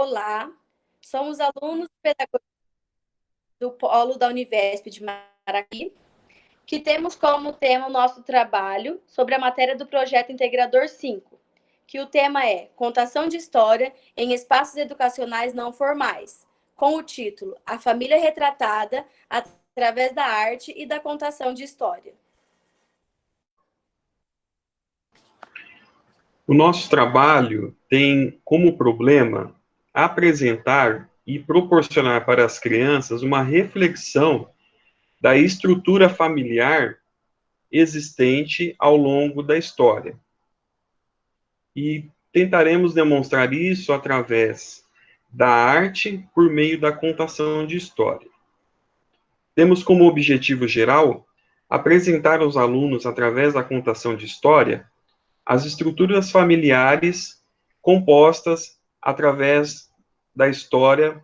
Olá, somos alunos de pedagogia do Polo da Univesp de Maracanaú, que temos como tema o nosso trabalho sobre a matéria do projeto Integrador 5, que o tema é Contação de História em Espaços Educacionais Não Formais, com o título A Família Retratada através da Arte e da Contação de História. O nosso trabalho tem como problema apresentar e proporcionar para as crianças uma reflexão da estrutura familiar existente ao longo da história. E tentaremos demonstrar isso através da arte por meio da contação de história. Temos como objetivo geral apresentar aos alunos, através da contação de história, as estruturas familiares compostas através da história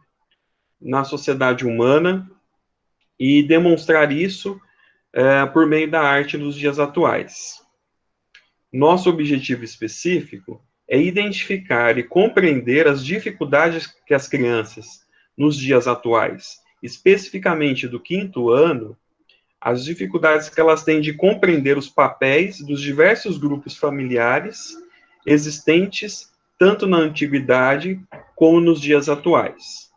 na sociedade humana e demonstrar isso por meio da arte nos dias atuais. Nosso objetivo específico é identificar e compreender as dificuldades que as crianças, nos dias atuais, especificamente do 5º ano, as dificuldades que elas têm de compreender os papéis dos diversos grupos familiares existentes tanto na antiguidade como nos dias atuais.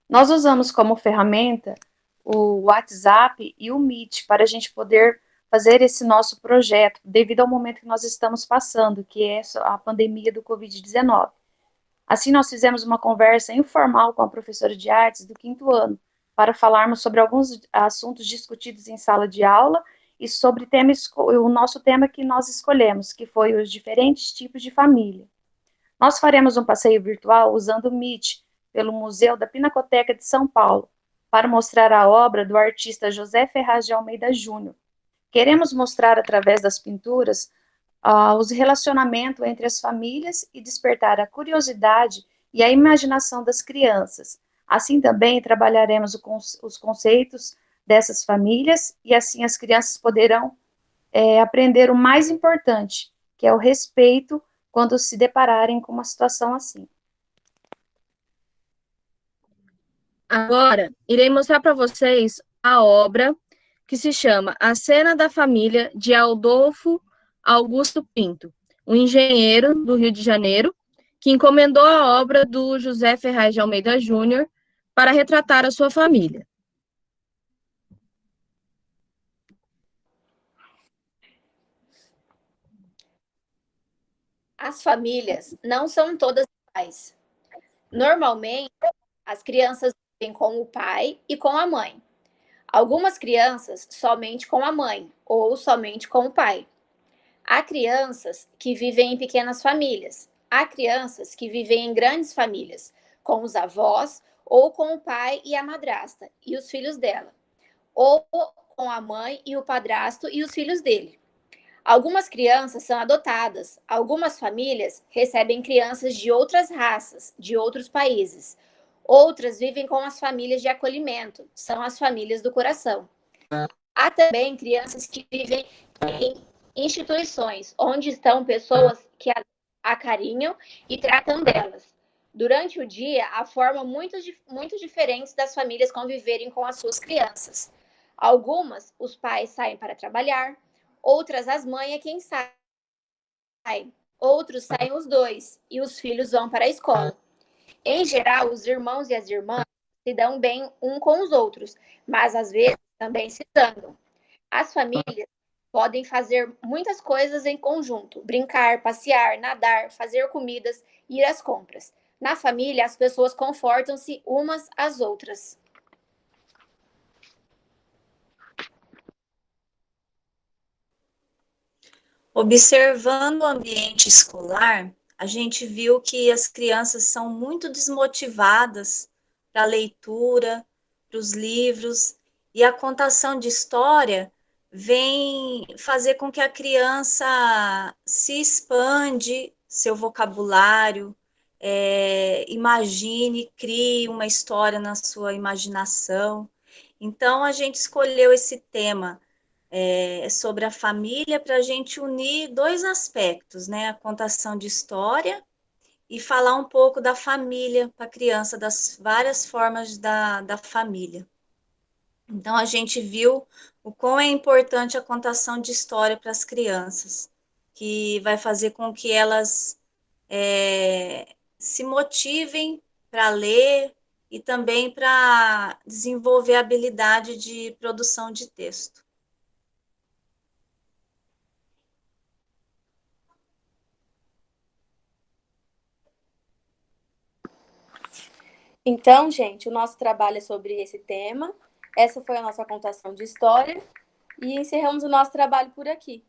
Nós usamos como ferramenta o WhatsApp e o Meet para a gente poder fazer esse nosso projeto, devido ao momento que nós estamos passando, que é a pandemia do Covid-19. Assim, nós fizemos uma conversa informal com a professora de artes do 5º ano, para falarmos sobre alguns assuntos discutidos em sala de aula e sobre o nosso tema que nós escolhemos, que foi os diferentes tipos de família. Nós faremos um passeio virtual usando o Meet pelo Museu da Pinacoteca de São Paulo, para mostrar a obra do artista José Ferraz de Almeida Júnior. Queremos mostrar, através das pinturas, os relacionamentos entre as famílias e despertar a curiosidade e a imaginação das crianças. Assim também trabalharemos os conceitos dessas famílias e assim as crianças poderão aprender o mais importante, que é o respeito quando se depararem com uma situação assim. Agora, irei mostrar para vocês a obra que se chama A Cena da Família, de Adolfo Augusto Pinto, um engenheiro do Rio de Janeiro, que encomendou a obra do José Ferraz de Almeida Júnior para retratar a sua família. As famílias não são todas iguais. Normalmente, as crianças vivem com o pai e com a mãe. Algumas crianças somente com a mãe ou somente com o pai. Há crianças que vivem em pequenas famílias. Há crianças que vivem em grandes famílias, com os avós ou com o pai e a madrasta e os filhos dela, ou com a mãe e o padrasto e os filhos dele. Algumas crianças são adotadas. Algumas famílias recebem crianças de outras raças, de outros países. Outras vivem com as famílias de acolhimento, são as famílias do coração. Há também crianças que vivem em instituições, onde estão pessoas que acarinham e tratam delas. Durante o dia, há formas muito diferentes das famílias conviverem com as suas crianças. Algumas, os pais saem para trabalhar, outras, as mães é quem sai. Outros saem os dois e os filhos vão para a escola. Em geral, os irmãos e as irmãs se dão bem um com os outros, mas às vezes também se zangam. As famílias podem fazer muitas coisas em conjunto: brincar, passear, nadar, fazer comidas, ir às compras. Na família, as pessoas confortam-se umas às outras. Observando o ambiente escolar, a gente viu que as crianças são muito desmotivadas para a leitura, para os livros, e a contação de história vem fazer com que a criança se expande seu vocabulário, imagine, crie uma história na sua imaginação. Então, a gente escolheu esse tema sobre a família, para a gente unir dois aspectos, né? A contação de história e falar um pouco da família para a criança, das várias formas da família. Então, a gente viu o quão é importante a contação de história para as crianças, que vai fazer com que elas se motivem para ler e também para desenvolver a habilidade de produção de texto. Então, gente, o nosso trabalho é sobre esse tema. Essa foi a nossa contação de história e encerramos o nosso trabalho por aqui.